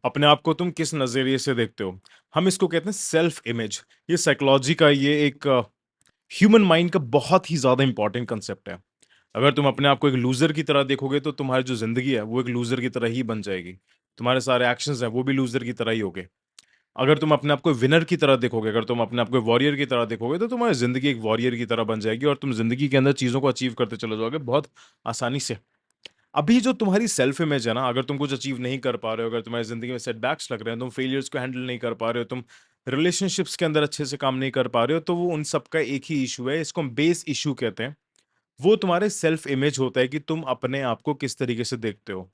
अपने आप को तुम किस नज़रिए से देखते हो? हम इसको कहते हैं सेल्फ इमेज। ये साइकोलॉजी का ये एक ह्यूमन माइंड का बहुत ही ज़्यादा इम्पोर्टेंट कांसेप्ट है। अगर तुम अपने आप को एक लूज़र की तरह देखोगे तो तुम्हारी जो ज़िंदगी है वो एक लूज़र की तरह ही बन जाएगी। तुम्हारे सारे एक्शंस हैं वो भी लूज़र की तरह ही होंगे। अगर तुम अपने आप को विनर की तरह देखोगे, अगर तुम अपने आप को वॉरियर की तरह देखोगे तो तुम्हारी ज़िंदगी एक वॉरियर की तरह बन जाएगी और तुम ज़िंदगी के अंदर चीज़ों को अचीव करते चले जाओगे बहुत आसानी से। अभी जो तुम्हारी सेल्फ इमेज है ना, अगर तुम कुछ अचीव नहीं कर पा रहे हो, अगर तुम्हारी ज़िंदगी में सेटबैक्स लग रहे हैं, तुम फेलियर्स को हैंडल नहीं कर पा रहे हो, तुम रिलेशनशिप्स के अंदर अच्छे से काम नहीं कर पा रहे हो, तो वो उन सब का एक ही इश्यू है, इसको हम बेस इश्यू कहते हैं। वो तुम्हारे सेल्फ इमेज होता है कि तुम अपने आप को किस तरीके से देखते हो।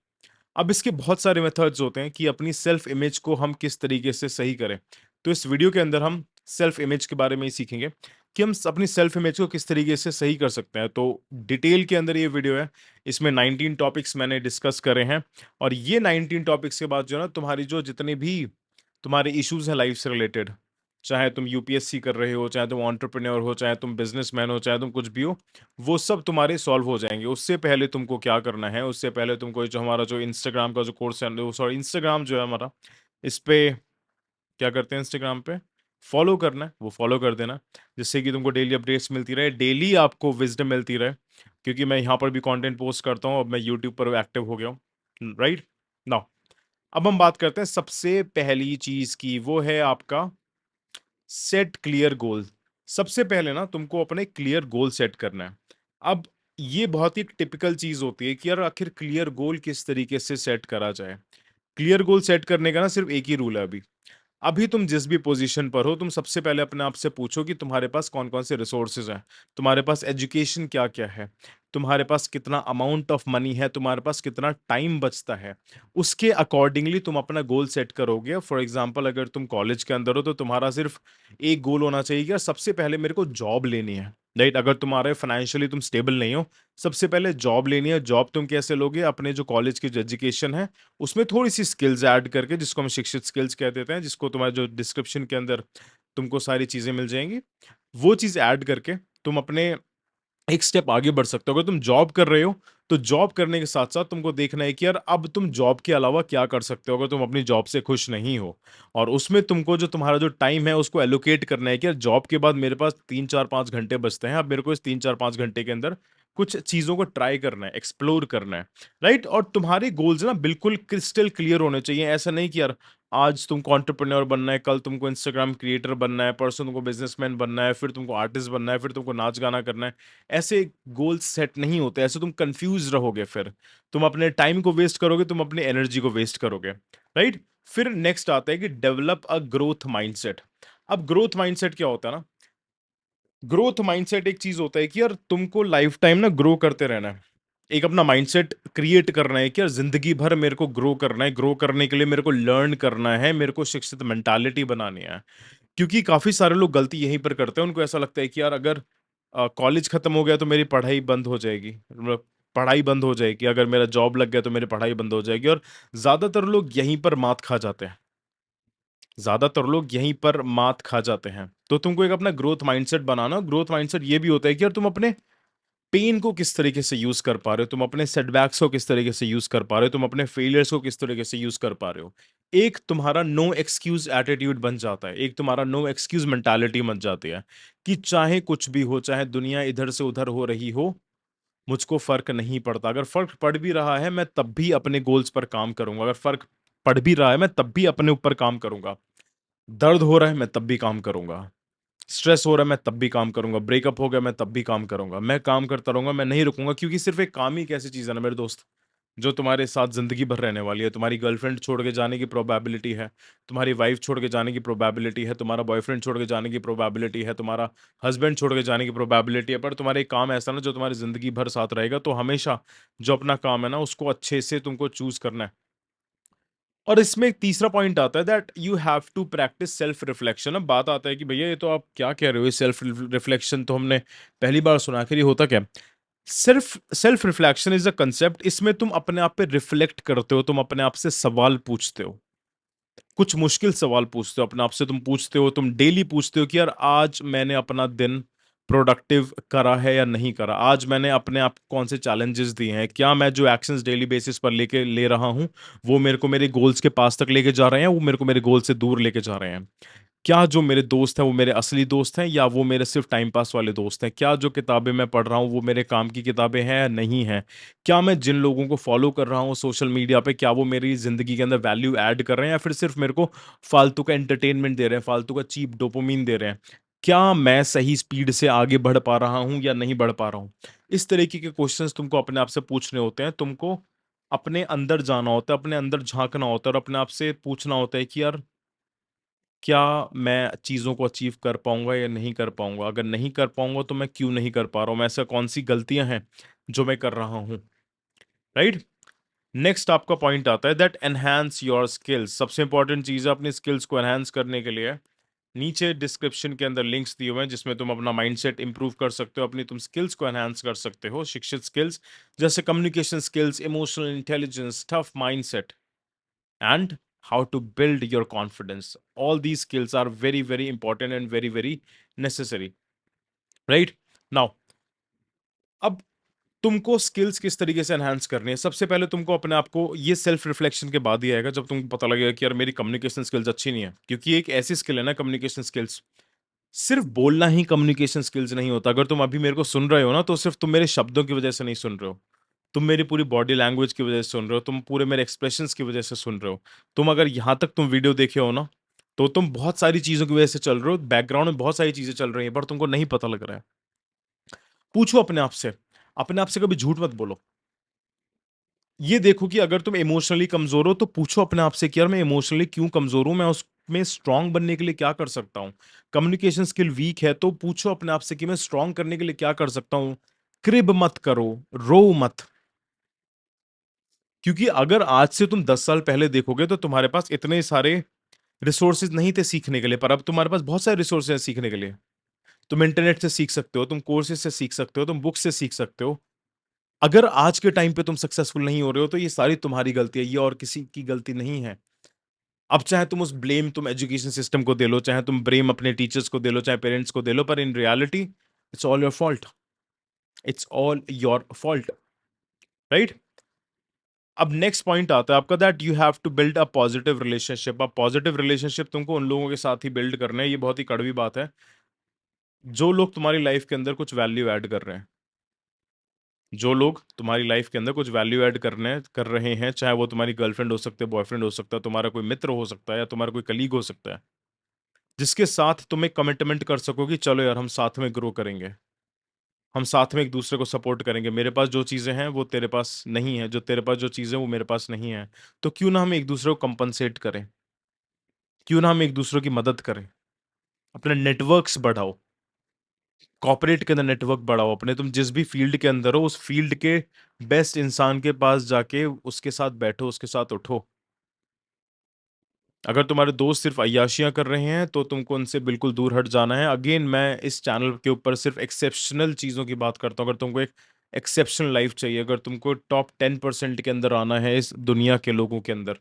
अब इसके बहुत सारे मेथड्स होते हैं कि अपनी सेल्फ इमेज को हम किस तरीके से सही करें। तो इस वीडियो के अंदर हम सेल्फ इमेज के बारे में ही सीखेंगे कि हम अपनी सेल्फ इमेज को किस तरीके से सही कर सकते हैं। तो डिटेल के अंदर ये वीडियो है। इसमें 19 टॉपिक्स मैंने डिस्कस करे हैं और ये 19 टॉपिक्स के बाद जो है ना, तुम्हारी जो जितने भी तुम्हारे इश्यूज हैं लाइफ से रिलेटेड, चाहे तुम यूपीएससी कर रहे हो, चाहे तुम एंटरप्रेन्योर हो, चाहे तुम बिजनेसमैन हो, चाहे तुम कुछ भी हो, वो सब तुम्हारे सॉल्व हो जाएँगे। उससे पहले तुमको क्या करना है, उससे पहले तुमको जो हमारा जो इंस्टाग्राम का जो कोर्स है, वो सॉरी इंस्टाग्राम जो है हमारा, इस पे क्या करते हैं इंस्टाग्राम पे, फॉलो करना है, वो फॉलो कर देना, जिससे कि तुमको डेली अपडेट्स मिलती रहे, डेली आपको विज़डम मिलती रहे, क्योंकि मैं यहाँ पर भी कंटेंट पोस्ट करता हूँ, अब मैं यूट्यूब पर एक्टिव हो गया हूँ, राइट? नाउ अब हम बात करते हैं सबसे पहली चीज़ की, वो है आपका सेट क्लियर गोल। सबसे पहले ना तुमको अपने क्लियर गोल सेट करना है। अब ये बहुत ही टिपिकल चीज़ होती है कि यार आखिर क्लियर गोल किस तरीके से सेट करा जाए? क्लियर गोल सेट करने का ना सिर्फ़ एक ही रूल है अभी। अभी तुम जिस भी पोजीशन पर हो, तुम सबसे पहले अपने आप से पूछो कि तुम्हारे पास कौन-कौन से रिसोर्सेज़ हैं। तुम्हारे पास एजुकेशन क्या-क्या है? तुम्हारे पास कितना अमाउंट ऑफ मनी है? तुम्हारे पास कितना टाइम बचता है? उसके अकॉर्डिंगली तुम अपना गोल सेट करोगे। फॉर एग्ज़ाम्पल अगर तुम कॉलेज के अंदर हो तो तुम्हारा सिर्फ़ एक गोल होना चाहिए कि यार सबसे पहले मेरे को जॉब लेनी है, राइट? अगर तुम्हारे फाइनेंशियली तुम स्टेबल नहीं हो, सबसे पहले जॉब लेनी है। जॉब तुम कैसे लोगे? अपने जो कॉलेज की जो एजुकेशन है उसमें थोड़ी-सी स्किल्स ऐड करके, जिसको हम शिक्षित स्किल्स कह देते हैं, जिसको तुम्हारे जो डिस्क्रिप्शन के अंदर तुमको सारी चीज़ें मिल जाएँगी। वो चीज़ ऐड करके तुम अपने एक स्टेप आगे बढ़ सकते हो। अगर तुम जॉब कर रहे हो, तो जॉब करने के साथ-साथ तुमको देखना है कि यार अब तुम जॉब के अलावा क्या कर सकते हो अगर तुम अपनी जॉब से खुश नहीं हो। और उसमें तुमको जो तुम्हारा जो टाइम है उसको एलोकेट करना है कि यार जॉब के बाद मेरे पास 3, 4, 5 घंटे बचते हैं। अब मेरे को इस 3, 4, 5 घंटे के अंदर कुछ चीज़ों को ट्राई करना है, एक्सप्लोर करना है, राइट? और तुम्हारे गोल्स ना बिल्कुल क्रिस्टल क्लियर होने चाहिए। ऐसा नहीं कि यार आज तुमको एंटरप्रेन्योर बनना है, कल तुमको इंस्टाग्राम क्रिएटर बनना है, परसों तुमको बिज़नेसमैन बनना है, फिर तुमको आर्टिस्ट बनना है, फिर तुमको नाच-गाना करना है। ऐसे गोल्स सेट नहीं होते, ऐसे तुम कंफ्यूज रहोगे फिर। तुम अपने टाइम को वेस्ट करोगे, तुम अपनी एनर्जी को वेस्ट करोगे, राइट? फिर नेक्स्ट आता है कि डेवलप अ ग्रोथ माइंडसेट। अब ग्रोथ माइंडसेट क्या होता है ना, ग्रोथ माइंडसेट एक चीज़ होता है कि यार तुमको लाइफ टाइम ना ग्रो करते रहना है। एक अपना माइंडसेट क्रिएट करना है कि यार ज़िंदगी भर मेरे को ग्रो करना है, ग्रो करने के लिए मेरे को लर्न करना है, मेरे को शिक्षित मेंटालिटी बनानी है। क्योंकि काफ़ी सारे लोग गलती यहीं पर करते हैं, उनको ऐसा लगता है कि यार अगर कॉलेज खत्म हो गया तो मेरी पढ़ाई बंद हो जाएगी, मतलब पढ़ाई बंद हो जाएगी, अगर मेरा जॉब लग गया तो मेरी पढ़ाई बंद हो जाएगी, और ज़्यादातर लोग यहीं पर मात खा जाते हैं। ज़्यादातर लोग यहीं पर मात खा जाते हैं। तो तुमको एक अपना ग्रोथ माइंडसेट बनाना, ग्रोथ माइंडसेट ये भी होता है कि यार तुम अपने पेन को किस तरीके से यूज़ कर पा रहे हो, तुम अपने सेटबैक्स को किस तरीके से यूज़ कर पा रहे हो, तुम अपने फेलियर्स को किस तरीके से यूज़ कर पा रहे हो। एक तुम्हारा नो एक्सक्यूज़ एटीट्यूड बन जाता है, एक तुम्हारा नो एक्सक्यूज़ मेंटालिटी बन जाती है, कि चाहे कुछ भी हो, चाहे दुनिया इधर से उधर हो रही हो, मुझको फ़र्क नहीं पड़ता। अगर फ़र्क पड़ भी रहा है, मैं तब भी अपने गोल्स पर काम करूँगा। अगर फ़र्क पड़ भी रहा है, मैं तब भी अपने ऊपर काम करूँगा। दर्द हो रहा है, मैं तब भी काम करूँगा। स्ट्रेस हो रहा है, मैं तब भी काम करूँगा। ब्रेकअप हो गया, मैं तब भी काम करूँगा। मैं काम करता रहूँगा, मैं नहीं रुकूँगा, क्योंकि सिर्फ़ एक काम ही एक ऐसी चीज़ है ना मेरे दोस्त, जो तुम्हारे साथ ज़िंदगी भर रहने वाली है। तुम्हारी गर्लफ्रेंड छोड़ के जाने की प्रोबेबिलिटी है, तुम्हारी वाइफ़ छोड़ के जाने की प्रोबेबिलिटी है, तुम्हारा बॉयफ्रेंड छोड़ के जाने की प्रोबेबिलिटी है, तुम्हारा हस्बैंड छोड़ के जाने की प्रोबेबिलिटी है, पर तुम्हारा एक काम ऐसा ना जो तुम्हारी ज़िंदगी भर साथ रहेगा। तो हमेशा जो अपना काम है ना, उसको अच्छे से तुमको चूज़ करना है। और इसमें एक तीसरा पॉइंट आता है that you have to practise self reflection. अब बात आता है कि भैया ये तो आप क्या कह रहे हो, ये सेल्फ रिफ्लेक्शन तो हमने पहली बार सुना, आखिर ये होता क्या है? सिर्फ self reflection is a concept. इसमें तुम अपने आप पे रिफ्लेक्ट करते हो, तुम अपने आप से सवाल पूछते हो, कुछ मुश्किल सवाल पूछते हो अपने आप से। तुम पूछते हो, तुम डेली पूछते हो कि यार आज मैंने अपना दिन प्रोडक्टिव करा है या नहीं करा? आज मैंने अपने आप को कौन से चैलेंजेस दिए हैं? क्या मैं जो एक्शंस डेली बेसिस पर लेके ले रहा हूँ, वो मेरे को मेरे गोल्स के पास तक लेके जा रहे हैं, वो मेरे को मेरे गोल से दूर लेके जा रहे हैं? क्या जो मेरे दोस्त हैं वो मेरे असली दोस्त हैं या वो मेरे सिर्फ टाइम पास वाले दोस्त हैं? क्या जो किताबें मैं पढ़ रहा हूँ वो मेरे काम की किताबें हैं या नहीं हैं? क्या मैं जिन लोगों को फॉलो कर रहा हूँ सोशल मीडिया पे क्या वो मेरी ज़िंदगी के अंदर वैल्यू ऐड कर रहे हैं या फिर सिर्फ मेरे को फालतू का एंटरटेनमेंट दे रहे हैं, फालतू का चीप डोपामाइन दे रहे हैं? क्या मैं सही स्पीड से आगे बढ़ पा रहा हूँ या नहीं बढ़ पा रहा हूँ? इस तरीके के क्वेश्चंस तुमको अपने आप से पूछने होते हैं। तुमको अपने अंदर जाना होता है, अपने अंदर झाँकना होता है और अपने आप से पूछना होता है कि यार क्या मैं चीज़ों को अचीव कर पाऊँगा या नहीं कर पाऊँगा? अगर नहीं कर पाऊँगा तो मैं क्यों नहीं कर पा रहा हूँ? ऐसा कौन-सी गलतियाँ हैं जो मैं कर रहा हूँ? राइट? नेक्स्ट आपका पॉइंट आता है दैट एनहांस योर स्किल्स। सबसे इंपॉर्टेंट चीज़ है अपनी स्किल्स को एनहांस करने के लिए नीचे डिस्क्रिप्शन के अंदर लिंक्स दिए हुए हैं जिसमें तुम अपना माइंडसेट इंप्रूव कर सकते हो, अपनी तुम स्किल्स को एनहांस कर सकते हो। शिक्षित स्किल्स जैसे communication skills, emotional intelligence, tough mindset and how to build your confidence. All these skills are very, very important and very, very necessary. Right? Now, अब तुमको स्किल्स किस तरीके से एनहांस करनी है? सबसे पहले तुमको अपने आप को ये सेल्फ रिफ्लेक्शन के बाद ही आएगा जब तुमको पता लगेगा कि यार मेरी कम्युनिकेशन स्किल्स अच्छी नहीं है। क्योंकि एक ऐसी स्किल है ना कम्युनिकेशन स्किल्स, सिर्फ बोलना ही कम्युनिकेशन स्किल्स नहीं होता। अगर तुम अभी मेरे को सुन रहे हो ना, तो सिर्फ तुम मेरे शब्दों की वजह से नहीं सुन रहे हो। तुम मेरी पूरी बॉडी लैंग्वेज की वजह से सुन रहे हो, तुम पूरे मेरे एक्सप्रेशंस की वजह से सुन रहे हो। तुम अगर यहाँ तक तुम वीडियो देखे हो ना, तो तुम बहुत सारी चीज़ों की वजह से चल रहे हो, बैकग्राउंड में बहुत सारी चीज़ें चल रही हैं, पर तुमको नहीं पता लग रहा है। पूछो अपने आप से कभी झूठ मत बोलो। ये देखो कि अगर तुम इमोशनली कमज़ोर हो, तो पूछो अपने आप से कि यार मैं इमोशनली क्यों कमज़ोर हूँ? मैं उसमें स्ट्रॉन्ग बनने के लिए क्या कर सकता हूँ? कम्युनिकेशन स्किल वीक है, तो पूछो अपने आप से कि मैं स्ट्रॉन्ग करने के लिए क्या कर सकता हूँ? क्रिब मत करो, रो मत। क्योंकि अगर आज से तुम 10 साल पहले देखोगे तो तुम्हारे पास इतने सारे रिसोर्सेज नहीं थे सीखने के लिए, पर अब तुम्हारे पास बहुत सारे रिसोर्सेज हैं सीखने के लिए। तुम इंटरनेट से सीख सकते हो, तुम कोर्सेज से सीख सकते हो, तुम बुक से सीख सकते हो। अगर आज के टाइम पे तुम सक्सेसफुल नहीं हो रहे हो तो ये सारी तुम्हारी गलती है, ये और किसी की गलती नहीं है। अब चाहे तुम उस ब्लेम तुम एजुकेशन सिस्टम को दे लो, चाहे तुम ब्लेम अपने टीचर्स को दे लो, चाहे पेरेंट्स को दे लो, पर in reality it's all your fault. It's all your fault, right? अब नेक्स्ट पॉइंट आता है आपका that you have to build a positive relationship. अब पॉजिटिव रिलेशनशिप तुमको उन लोगों के साथ ही बिल्ड करना है, ये बहुत ही कड़वी बात है, जो लोग तुम्हारी लाइफ के अंदर कुछ वैल्यू ऐड कर रहे हैं। जो लोग तुम्हारी लाइफ के अंदर कुछ वैल्यू ऐड कर रहे हैं, चाहे वो तुम्हारी गर्लफ्रेंड हो सकते हैं, बॉयफ्रेंड हो सकता है, तुम्हारा कोई मित्र हो सकता है या तुम्हारा कोई कलीग हो सकता है, जिसके साथ तुम एक कमिटमेंट कर सको कि चलो यार हम साथ में ग्रो करेंगे, हम साथ में एक दूसरे को सपोर्ट करेंगे। मेरे पास जो चीज़ें हैं वो तेरे पास नहीं है, जो तेरे पास जो चीज़ें वो मेरे पास नहीं है। तो क्यों ना हम एक दूसरे को कंपनसेट करें? क्यों ना हम एक दूसरे की मदद करें? अपने नेटवर्क्स बढ़ाओ, कॉर्पोरेट के अंदर नेटवर्क बढ़ाओ अपने, तुम जिस भी फील्ड के अंदर हो, उस फील्ड के बेस्ट इंसान के पास जाके उसके साथ बैठो, उसके साथ उठो। अगर तुम्हारे दोस्त सिर्फ अय्याशियाँ कर रहे हैं, तो तुमको उनसे बिल्कुल दूर हट जाना है। अगेन मैं इस चैनल के ऊपर सिर्फ एक्सेप्शनल चीज़ों की बात करता हूँ। अगर तुमको एक एक्सेप्शनल लाइफ़ चाहिए, अगर तुमको टॉप 10% के अंदर आना है इस दुनिया के लोगों के अंदर,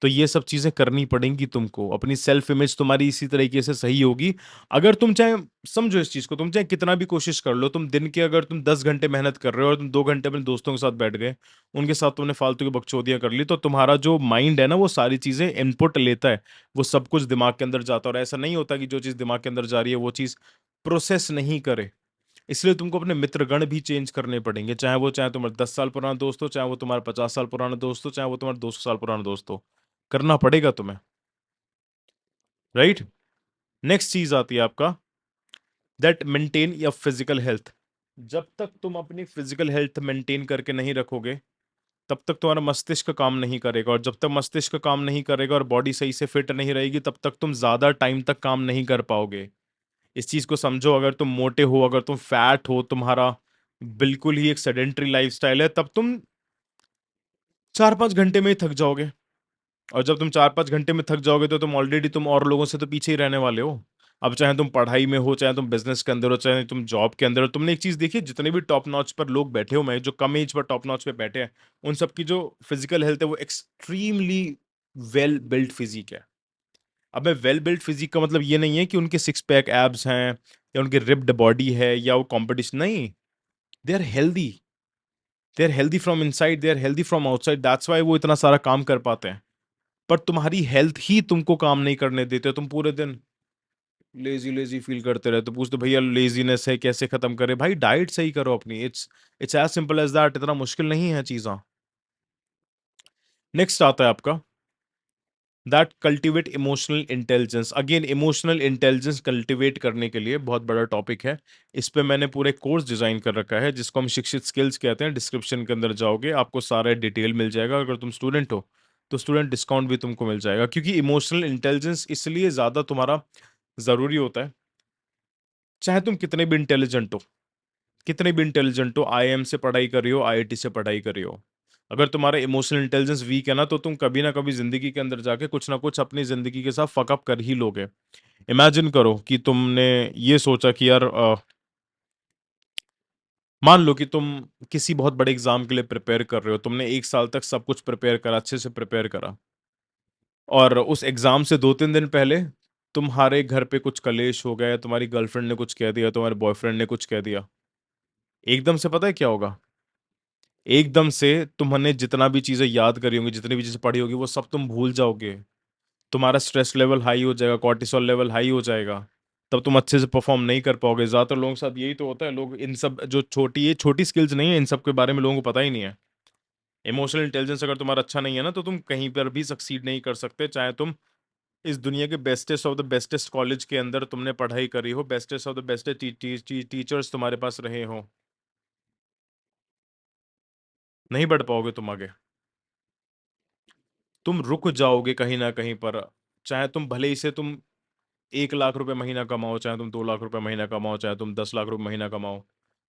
तो ये सब चीज़ें करनी पड़ेंगी तुमको। अपनी सेल्फ इमेज तुम्हारी इसी तरीके से सही होगी। अगर तुम चाहे समझो इस चीज़ को, तुम चाहे कितना भी कोशिश कर लो, तुम दिन के अगर तुम 10 घंटे मेहनत कर रहे हो और तुम 2 घंटे अपने दोस्तों के साथ बैठ गए, उनके साथ तुमने फालतू की बकचोदियाँ कर ली, तो तुम्हारा जो माइंड है ना, वो सारी चीज़ें इनपुट लेता है। वो सब कुछ दिमाग के अंदर जाता है और ऐसा नहीं होता कि जो चीज़ दिमाग के अंदर जा रही है, वो चीज़ प्रोसेस नहीं करे। इसलिए तुमको अपने मित्रगण भी चेंज करने पड़ेंगे, चाहे तुम्हारा 10 साल पुराना दोस्त हो, चाहे वो तुम्हारा 50 साल पुराना दोस्त हो, चाहे वो तुम्हारा 200 साल पुराना दोस्त हो। करना पड़ेगा तुम्हें, राइट? नेक्स्ट चीज़ आती है आपका that maintain your physical health. जब तक तुम अपनी फिजिकल हेल्थ मेंटेन करके नहीं रखोगे, तब तक तुम्हारा मस्तिष्क काम नहीं करेगा और जब तक मस्तिष्क काम नहीं करेगा और बॉडी सही से फिट नहीं रहेगी, तब तक तुम ज़्यादा टाइम तक काम नहीं कर पाओगे। इस चीज़ को समझो, अगर तुम मोटे हो, अगर तुम फैट हो, तुम्हारा बिल्कुल ही एक सेडेंटरी लाइफ़स्टाइल है, तब तुम 4-5 घंटे में ही थक जाओगे और जब तुम 4-5 घंटे में थक जाओगे, तो तुम ऑलरेडी तुम और लोगों से तो पीछे ही रहने वाले हो। अब चाहे तुम पढ़ाई में हो, चाहे तुम बिज़नेस के अंदर हो, चाहे तुम जॉब के अंदर हो, तुमने एक चीज़ देखी है, जितने भी टॉप नॉच पर लोग बैठे हुए हैं, जो कम एज पर टॉप नॉच पे बैठे हैं, उन सब की जो फिज़िकल हेल्थ है, वो एक्सट्रीमली वेल बिल्ट फिज़ीक है। अब मैं वेल बिल्ट फिजिक का मतलब ये नहीं है कि उनके सिक्स पैक एब्स हैं या उनकी रिप्ड बॉडी है या वो कंपटीशन, नहीं। They are healthy, they are healthy from inside, they are healthy from outside, that's why वो इतना सारा काम कर पाते हैं। पर तुम्हारी हेल्थ ही तुमको काम नहीं करने देते, तुम पूरे दिन लेजी लेजी फील करते रहते हो। पूछते भैया लेजीनेस है कैसे खत्म करें, भाई डाइट सही करो अपनी, it's as simple as that, इतना मुश्किल नहीं है चीज़ा। नेक्स्ट आता है आपका that cultivate emotional intelligence. Again emotional intelligence cultivate करने के लिए बहुत बड़ा टॉपिक है। इस पे मैंने पूरे कोर्स डिजाइन कर रखा है जिसको हम शिक्षित स्किल्स कहते हैं। डिस्क्रिप्शन के अंदर जाओगे आपको सारा डिटेल मिल जाएगा। अगर तुम स्टूडेंट हो तो स्टूडेंट डिस्काउंट भी तुमको मिल जाएगा, क्योंकि इमोशनल इंटेलिजेंस इसलिए ज़्यादा तुम्हारा ज़रूरी होता है। चाहे तुम कितने भी इंटेलिजेंट हो, कितने भी इंटेलिजेंट हो, आईआईएम से पढ़ाई कर रही हो, आईआईटी से पढ़ाई कर रही हो, अगर तुम्हारा इमोशनल इंटेलिजेंस वीक है ना, तो तुम कभी ना कभी जिंदगी के अंदर जाके कुछ ना कुछ अपनी जिंदगी के साथ फकअप कर ही लोगे। इमेजिन करो कि तुमने ये सोचा कि यार मान लो कि तुम किसी बहुत बड़े एग्जाम के लिए प्रिपेयर कर रहे हो, तुमने 1 साल तक सब कुछ प्रिपेयर करा, अच्छे से प्रिपेयर करा, और उस एग्जाम से 2-3 दिन पहले तुम्हारे घर पे कुछ कलेश हो गया, तुम्हारी गर्लफ्रेंड ने कुछ कह दिया, तुम्हारे बॉयफ्रेंड ने कुछ कह दिया। एकदम से पता है क्या होगा? एकदम से तुमने जितना भी चीज़ें याद करी होंगी, जितनी भी चीज़ें पढ़ी होगी, वो सब तुम भूल जाओगे। तुम्हारा स्ट्रेस लेवल हाई हो जाएगा, कॉर्टिसोल लेवल हाई हो जाएगा। तब तुम अच्छे से परफॉर्म नहीं कर पाओगे। ज़्यादातर लोगों के साथ यही तो होता है। लोग इन सब जो छोटी, ये छोटी स्किल्स नहीं है, इन सब के बारे में लोगों को पता ही नहीं है। इमोशनल इंटेलिजेंस अगर तुम्हारा अच्छा नहीं है ना, तो तुम कहीं पर भी सक्सीड नहीं कर सकते। चाहे तुम इस दुनिया के bestest of the bestest college के अंदर तुमने पढ़ाई करी हो, bestest of the bestest teachers तुम्हारे पास रहे हो, नहीं बढ़ पाओगे तुम आगे। तुम रुक जाओगे कहीं न कहीं पर। चाहे तुम भले ही से तुम 1 लाख रुपए महीना कमाओ, चाहे तुम 2 लाख रुपए महीना कमाओ, चाहे तुम 10 लाख रुपए महीना कमाओ।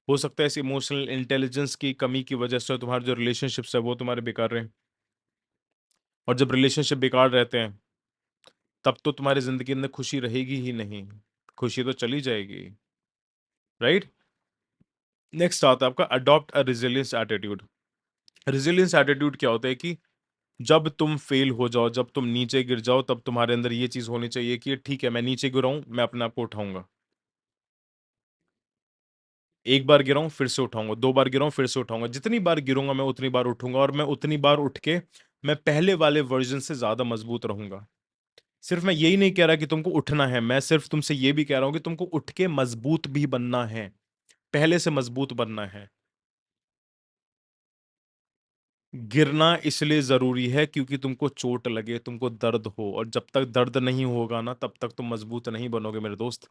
हो सकता है इस इमोशनल इंटेलिजेंस की कमी की वजह से तुम्हारे जो रिलेशनशिप्स है वो तुम्हारे बेकार रहे। और जब रिलेशनशिप बेकार रहते हैं, तब तो तुम्हारी ज़िंदगी के अंदर खुशी रहेगी ही नहीं। खुशी तो चली जाएगी, राइट? नेक्स्ट आता है आपका अडॉप्ट अ रेजिलियंस एटीट्यूड। रेजिलियंस एटीट्यूड क्या होता है कि जब तुम फेल हो जाओ, जब तुम नीचे गिर जाओ, तब तुम्हारे अंदर ये चीज़ होनी चाहिए कि ठीक है, मैं नीचे गिरा हूँ, मैं अपने आप को उठाऊँगा। एक बार गिरा हूँ, फिर से उठाऊँगा, 2 बार गिरा हूँ, फिर से उठाऊँगा। जितनी बार गिरूँगा, मैं उतनी बार उठूँगा, और मैं उतनी बार उठ के मैं पहले वाले वर्ज़न से ज़्यादा मज़बूत रहूँगा। सिर्फ़ मैं यही नहीं कह रहा कि तुमको उठना है, मैं सिर्फ़ तुमसे ये भी कह रहा हूँ कि तुमको उठ के मज़बूत भी बनना है, पहले से मज़बूत बनना है। गिरना इसलिए ज़रूरी है क्योंकि तुमको चोट लगे, तुमको दर्द हो, और जब तक दर्द नहीं होगा ना, तब तक तुम मज़बूत नहीं बनोगे मेरे दोस्त।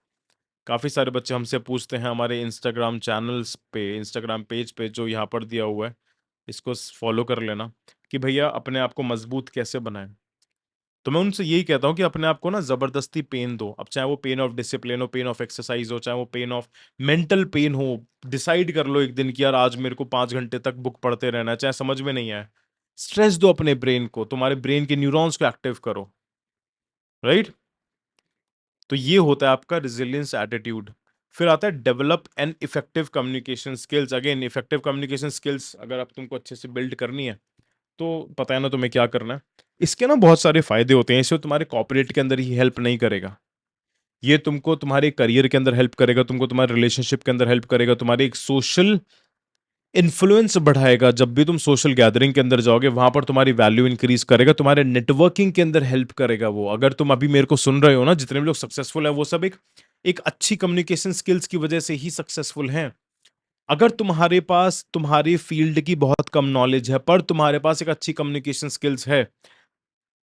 काफ़ी सारे बच्चे हमसे पूछते हैं हमारे इंस्टाग्राम चैनल्स पे, इंस्टाग्राम पेज पे जो यहाँ पर दिया हुआ है, इसको फॉलो कर लेना, कि भैया अपने आप को मजबूत कैसे बनाएं। तो मैं उनसे यही कहता हूँ कि अपने आप को ना ज़बरदस्ती पेन दो। अब चाहे वो पेन ऑफ डिसिप्लिन हो, पेन ऑफ एक्सरसाइज हो, चाहे वो पेन ऑफ मेंटल पेन हो। डिसाइड कर लो एक दिन कि यार आज मेरे को 5 घंटे तक बुक पढ़ते रहना है, चाहे समझ में नहीं आए। स्ट्रेस दो अपने ब्रेन को, तुम्हारे ब्रेन के न्यूरॉन्स को एक्टिव करो, राइट? तो ये होता है आपका रेजिलियंस एटीट्यूड। फिर आता है develop an effective communication skills. Again effective communication skills अगर आप तुमको अच्छे से बिल्ड करनी है, तो पता है ना तुम्हें क्या करना है। इसके ना बहुत सारे फायदे होते हैं। इससे तुम्हारे कॉर्पोरेट के अंदर ही हेल्प नहीं करेगा, ये तुमको तुम्हारे करियर के अंदर हेल्प करेगा, तुमको तुम्हारे रिलेशनशिप के अंदर हेल्प करेगा, तुम्हारी एक सोशल इन्फ्लुएंस बढ़ाएगा। जब भी तुम सोशल गैदरिंग के अंदर जाओगे, वहां पर तुम्हारी वैल्यू इंक्रीज करेगा, तुम्हारे नेटवर्किंग के अंदर हेल्प करेगा वो। अगर तुम अभी मेरे को सुन रहे हो ना, जितने भी लोग सक्सेसफुल हैं वो सब एक एक अच्छी कम्युनिकेशन स्किल्स की वजह से ही सक्सेसफुल हैं। अगर तुम्हारे पास तुम्हारी फील्ड की बहुत कम नॉलेज है, पर तुम्हारे पास एक अच्छी कम्युनिकेशन स्किल्स है,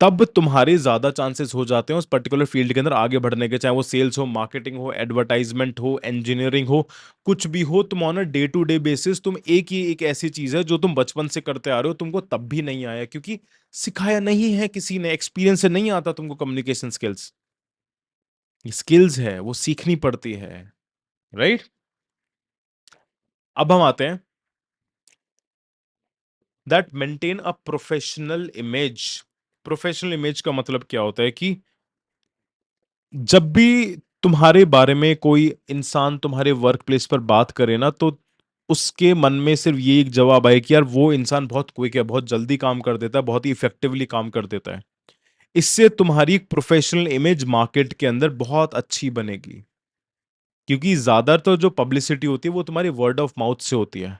तब तुम्हारे ज़्यादा चांसेस हो जाते हैं उस पर्टिकुलर फील्ड के अंदर आगे बढ़ने के। चाहे वो सेल्स हो, मार्केटिंग हो, एडवर्टाइजमेंट हो, इंजीनियरिंग हो, कुछ भी हो। तुम on a day to day basis तुम एक ही एक ऐसी चीज़ है जो तुम बचपन से करते आ रहे हो, तुमको तब भी नहीं आया क्योंकि सिखाया नहीं है किसी ने, एक्सपीरियंस से नहीं आता तुमको कम्युनिकेशन स्किल्स। स्किल्स है वो सीखनी पड़ती है, राइट? अब हम आते हैं that maintain a professional image. Professional image का मतलब क्या होता है कि जब भी तुम्हारे बारे में कोई इंसान तुम्हारे वर्क प्लेस पर बात करे ना, तो उसके मन में सिर्फ ये एक जवाब आए कि यार वो इंसान बहुत क्विक है, बहुत जल्दी काम कर देता है, बहुत ही इफेक्टिवली काम कर देता है। इससे तुम्हारी एक प्रोफेशनल इमेज मार्केट के अंदर बहुत अच्छी बनेगी, क्योंकि ज्यादातर जो पब्लिसिटी होती है वो तुम्हारी वर्ड ऑफ माउथ से होती है।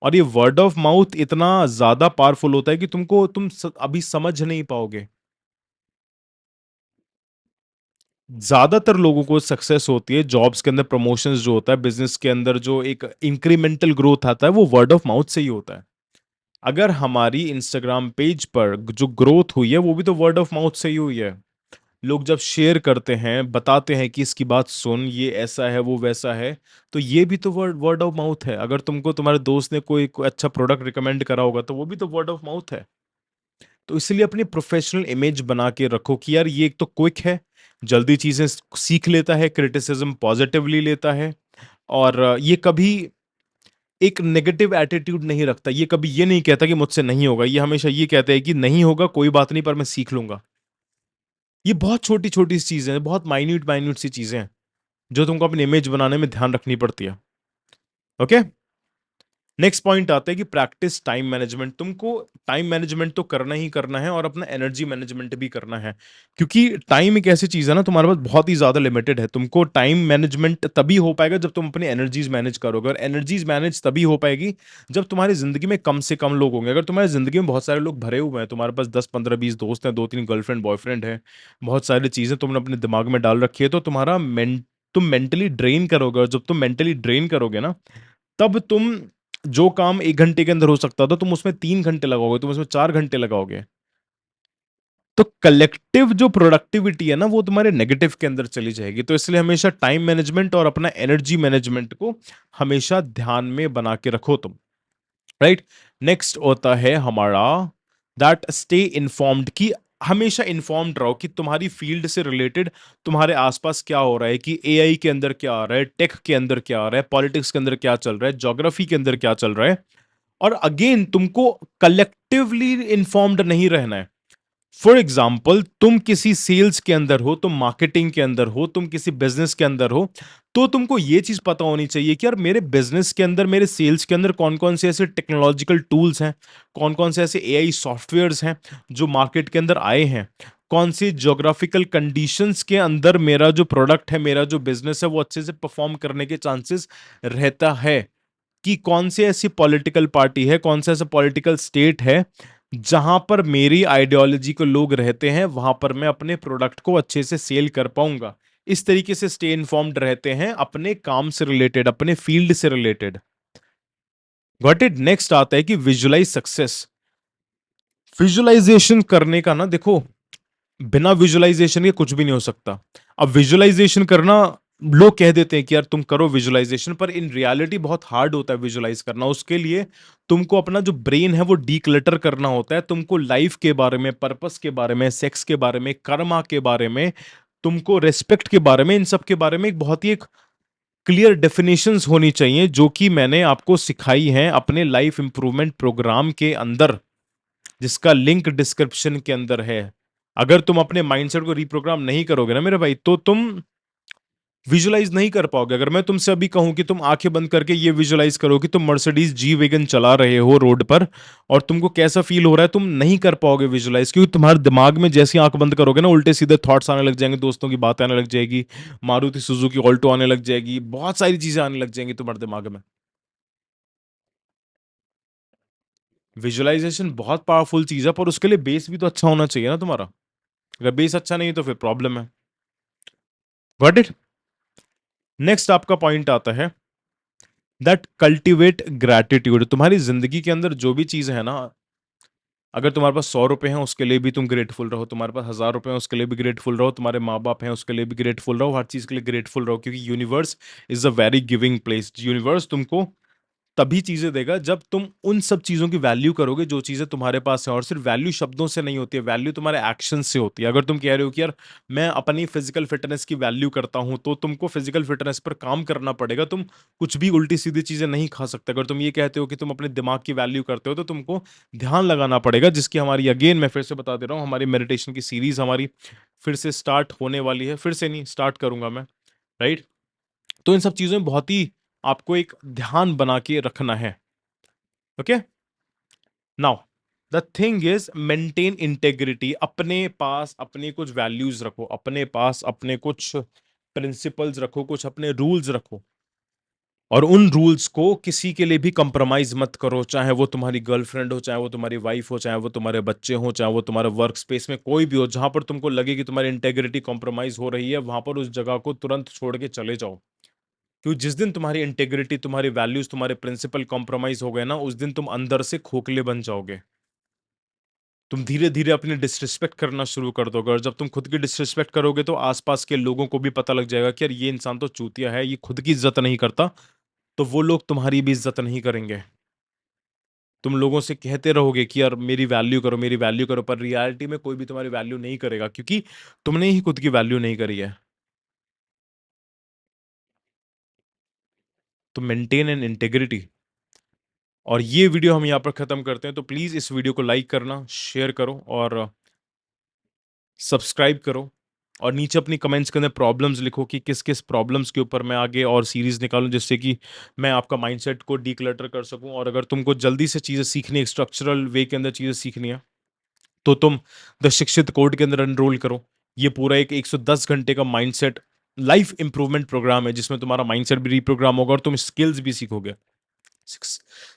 और ये वर्ड ऑफ माउथ इतना ज्यादा पावरफुल होता है कि अभी समझ नहीं पाओगे। ज्यादातर लोगों को सक्सेस होती है जॉब्स के अंदर, प्रमोशंस जो होता है, बिजनेस के अंदर जो एक इंक्रीमेंटल ग्रोथ आता है, वो वर्ड ऑफ माउथ से ही होता है। अगर हमारी इंस्टाग्राम पेज पर जो ग्रोथ हुई है वो भी तो वर्ड ऑफ माउथ से ही हुई है। लोग जब शेयर करते हैं, बताते हैं कि इसकी बात सुन, ये ऐसा है वो वैसा है, तो ये भी तो वर्ड वर्ड ऑफ माउथ है। अगर तुमको तुम्हारे दोस्त ने कोई अच्छा प्रोडक्ट रिकमेंड करा होगा तो वो भी तो वर्ड ऑफ माउथ है। तो इसलिए अपनी प्रोफेशनल इमेज बना के रखो कि यार ये एक तो क्विक है, जल्दी चीजें सीख लेता है, क्रिटिसिज्म पॉजिटिवली लेता है, और ये कभी एक नेगेटिव एटीट्यूड नहीं रखता। ये कभी ये नहीं कहता कि मुझसे नहीं होगा, ये हमेशा ये कहता है कि नहीं होगा कोई बात नहीं, पर मैं सीख लूंगा। ये बहुत छोटी छोटी सी चीजें हैं, बहुत माइन्यूट माइन्यूट सी चीजें हैं जो तुमको अपनी इमेज बनाने में ध्यान रखनी पड़ती है। ओके। नेक्स्ट पॉइंट आता है कि प्रैक्टिस टाइम मैनेजमेंट। तुमको टाइम मैनेजमेंट तो करना ही करना है, और अपना एनर्जी मैनेजमेंट भी करना है। क्योंकि टाइम एक ऐसी चीज है ना, तुम्हारे पास बहुत ही ज्यादा लिमिटेड है। तुमको टाइम मैनेजमेंट तभी हो पाएगा जब तुम अपनी एनर्जीज मैनेज करोगे, और एनर्जीज मैनेज तभी हो पाएगी जब तुम्हारी जिंदगी में कम से कम लोग होंगे। अगर तुम्हारी जिंदगी में बहुत सारे लोग भरे हुए हैं, तुम्हारे पास 10 15 20 दोस्त हैं, 2 3 गर्लफ्रेंड बॉयफ्रेंड है, बहुत सारी चीजें तुमने अपने दिमाग में डाल रखी है, तो तुम मेंटली ड्रेन करोगे। और जब तुम मेंटली ड्रेन करोगे ना, तब तुम जो काम 1 घंटे के अंदर हो सकता था, तुम उसमें 3 घंटे लगाओगे, तुम उसमें 4 घंटे लगाओगे। तो कलेक्टिव जो प्रोडक्टिविटी है ना, वो तुम्हारे नेगेटिव के अंदर चली जाएगी। तो इसलिए हमेशा टाइम मैनेजमेंट और अपना एनर्जी मैनेजमेंट को हमेशा ध्यान में बना के रखो तुम। राइट। नेक्स्ट होता है हमारा दैट स्टे इन्फॉर्म्ड, कि हमेशा इन्फॉर्म्ड रहो कि तुम्हारी फील्ड से रिलेटेड तुम्हारे आसपास क्या हो रहा है, कि एआई के अंदर क्या आ रहा है, टेक के अंदर क्या आ रहा है, पॉलिटिक्स के अंदर क्या चल रहा है, ज्योग्राफी के अंदर क्या चल रहा है। और अगेन तुमको कलेक्टिवली इन्फॉर्म्ड नहीं रहना है। फॉर एग्जाम्पल, तुम किसी सेल्स के अंदर हो, तुम मार्केटिंग के अंदर हो, तुम किसी बिजनेस के अंदर हो, तो तुमको ये चीज पता होनी चाहिए कि यार मेरे बिजनेस के अंदर, मेरे सेल्स के अंदर कौन कौन से ऐसे टेक्नोलॉजिकल टूल्स हैं, कौन कौन से ऐसे एआई सॉफ्टवेयर्स हैं जो मार्केट के अंदर आए हैं, कौन सी ज्योग्राफिकल कंडीशंस के अंदर मेरा जो प्रोडक्ट है, मेरा जो बिजनेस है, वो अच्छे से परफॉर्म करने के चांसेस रहता है, कि कौन सी ऐसी पॉलिटिकल पार्टी है, कौन सा ऐसा पॉलिटिकल स्टेट है जहां पर मेरी आइडियोलॉजी को लोग रहते हैं, वहां पर मैं अपने प्रोडक्ट को अच्छे से सेल कर पाऊंगा। इस तरीके से स्टे इन्फॉर्म्ड रहते हैं अपने काम से रिलेटेड, अपने फील्ड से रिलेटेड। Got it. नेक्स्ट आता है कि विजुअलाइज सक्सेस। विजुअलाइजेशन करने का ना, देखो, बिना विजुअलाइजेशन के कुछ भी नहीं हो सकता। अब विजुअलाइजेशन करना, लोग कह देते हैं कि यार तुम करो विजुअलाइजेशन, पर इन रियलिटी बहुत हार्ड होता है विजुअलाइज करना। उसके लिए तुमको अपना जो ब्रेन है वो डीक्लटर करना होता है। तुमको लाइफ के बारे में, पर्पस के बारे में, सेक्स के बारे में, कर्मा के बारे में, तुमको रेस्पेक्ट के बारे में, इन सब के बारे में एक बहुत ही एक क्लियर डेफिनेशंस होनी चाहिए, जो कि मैंने आपको सिखाई हैं अपने लाइफ इंप्रूवमेंट प्रोग्राम के अंदर, जिसका लिंक डिस्क्रिप्शन के अंदर है। अगर तुम अपने माइंडसेट को रिप्रोग्राम नहीं करोगे ना मेरे भाई, तो तुम विजुलाइज नहीं कर पाओगे। अगर मैं तुमसे अभी कहूं कि तुम आंखें बंद करके ये विजुलाइज करो कि तुम मर्सिडीज जी वेगन चला रहे हो रोड पर, और तुमको कैसा फील हो रहा है, तुम नहीं कर पाओगे विजुलाइज, क्योंकि तुम्हारे दिमाग में जैसे ही आंख बंद करोगे ना, उल्टे सीधे थॉट्स आने लग जाएंगे, दोस्तों की बात आने लग जाएगी, मारुति सुजुकी ऑल्टो आने लग जाएगी, बहुत सारी चीजें आने लग जाएंगी तुम्हारे दिमाग में। विजुअलाइजेशन बहुत पावरफुल चीज है, पर उसके लिए बेस भी तो अच्छा होना चाहिए ना तुम्हारा। अगर बेस अच्छा नहीं है तो फिर प्रॉब्लम है। Got it. नेक्स्ट आपका पॉइंट आता है दैट कल्टिवेट ग्रैटिट्यूड। तुम्हारी जिंदगी के अंदर जो भी चीज है ना, अगर तुम्हारे पास 100 रुपए हैं उसके लिए भी तुम ग्रेटफुल रहो, तुम्हारे पास 1000 रुपए हैं उसके लिए भी ग्रेटफुल रहो, तुम्हारे माँ बाप हैं उसके लिए भी ग्रेटफुल रहो, हर चीज के लिए ग्रेटफुल रहो, क्योंकि universe is a very giving place. Universe तुमको तभी चीजें देगा जब तुम उन सब चीजों की वैल्यू करोगे जो चीजें तुम्हारे पास है। और सिर्फ वैल्यू शब्दों से नहीं होती है, वैल्यू तुम्हारे एक्शन से होती है। अगर तुम कह रहे हो कि यार मैं अपनी फिजिकल फिटनेस की वैल्यू करता हूं, तो तुमको फिजिकल फिटनेस पर काम करना पड़ेगा। तुम कुछ भी उल्टी सीधी चीजें नहीं खा सकते। अगर तुम ये कहते हो कि तुम अपने दिमाग की वैल्यू करते हो, तो तुमको ध्यान लगाना पड़ेगा, जिसकी हमारी, अगेन मैं फिर से बता दे रहा हूँ, हमारी मेडिटेशन की सीरीज हमारी फिर से स्टार्ट होने वाली है। फिर से नहीं, स्टार्ट करूंगा मैं। राइट। तो इन सब चीजों में बहुत ही आपको एक ध्यान बना के रखना है। Okay. Now the thing is maintain integrity, अपने पास अपने कुछ वैल्यूज रखो, अपने पास अपने कुछ प्रिंसिपल्स रखो, कुछ अपने रूल्स रखो, और उन रूल्स को किसी के लिए भी कंप्रोमाइज मत करो, चाहे वो तुम्हारी गर्लफ्रेंड हो, चाहे वो तुम्हारी वाइफ हो, चाहे वो तुम्हारे बच्चे हो, चाहे वो तुम्हारे वर्क स्पेस में कोई भी हो, जहां पर तुमको लगे कि तुम्हारी इंटेग्रिटी कॉम्प्रोमाइज हो रही है, वहां पर उस जगह को तुरंत छोड़ के चले जाओ। क्योंकि जिस दिन तुम्हारी इंटेग्रिटी, तुम्हारी वैल्यूज, तुम्हारे प्रिंसिपल कॉम्प्रोमाइज हो गए ना, उस दिन तुम अंदर से खोखले बन जाओगे। तुम धीरे-धीरे अपनी डिसरिस्पेक्ट करना शुरू कर दोगे, और जब तुम खुद की डिसरिस्पेक्ट करोगे तो आस-पास के लोगों को भी पता लग जाएगा कि यार ये इंसान तो चूतिया है, ये खुद की इज़्ज़त नहीं करता, तो वो लोग तुम्हारी भी इज़्ज़त नहीं करेंगे। तुम लोगों से कहते रहोगे कि यार मेरी वैल्यू करो, पर रियलिटी में कोई भी तुम्हारी वैल्यू नहीं करेगा, क्योंकि तुमने ही खुद की वैल्यू नहीं करी है। तो मेंटेन एन इंटेग्रिटी। और ये वीडियो हम यहाँ पर खत्म करते हैं, तो प्लीज़ इस वीडियो को लाइक करना, शेयर करो और सब्सक्राइब करो, और नीचे अपनी कमेंट्स के अंदर प्रॉब्लम्स लिखो कि किस-किस प्रॉब्लम्स के ऊपर मैं आगे और सीरीज़ निकालूँ, जिससे कि मैं आपका माइंडसेट को डिक्लटर कर सकूँ। और अगर तुमको जल्दी से चीज़ें सीखनी है, स्ट्रक्चरल वे के अंदर चीज़ें सीखनी है, तो तुम द शिक्षित कोड के अंदर एनरोल करो। ये पूरा एक 110 घंटे का माइंडसेट लाइफ इंप्रूवमेंट प्रोग्राम है, जिसमें तुम्हारा माइंडसेट भी रिप्रोग्राम होगा और तुम स्किल्स भी सीखोगे।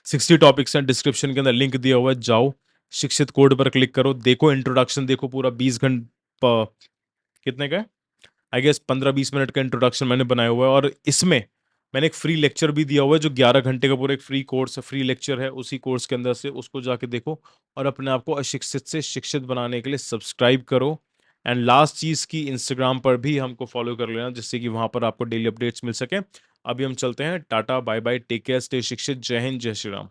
60 टॉपिक्स हैं, डिस्क्रिप्शन के अंदर लिंक दिया हुआ है, जाओ शिक्षित कोड पर क्लिक करो, देखो इंट्रोडक्शन, देखो पूरा 20 कितने का है? आई गेस 15-20 मिनट का इंट्रोडक्शन मैंने बनाया हुआ है, और इसमें मैंने एक फ्री लेक्चर भी दिया हुआ है, जो 11 घंटे का पूरा एक फ्री कोर्स है, फ्री लेक्चर है। उसी कोर्स के अंदर से उसको जाके देखो, और अपने आप को अशिक्षित से शिक्षित बनाने के लिए सब्सक्राइब करो। एंड लास्ट चीज़ की, इंस्टाग्राम पर भी हमको फॉलो कर लेना, जिससे कि वहाँ पर आपको डेली अपडेट्स मिल सकें। अभी हम चलते हैं, tata, bye bye, take care, stay शिक्षित, जय हिंद, जय श्री राम।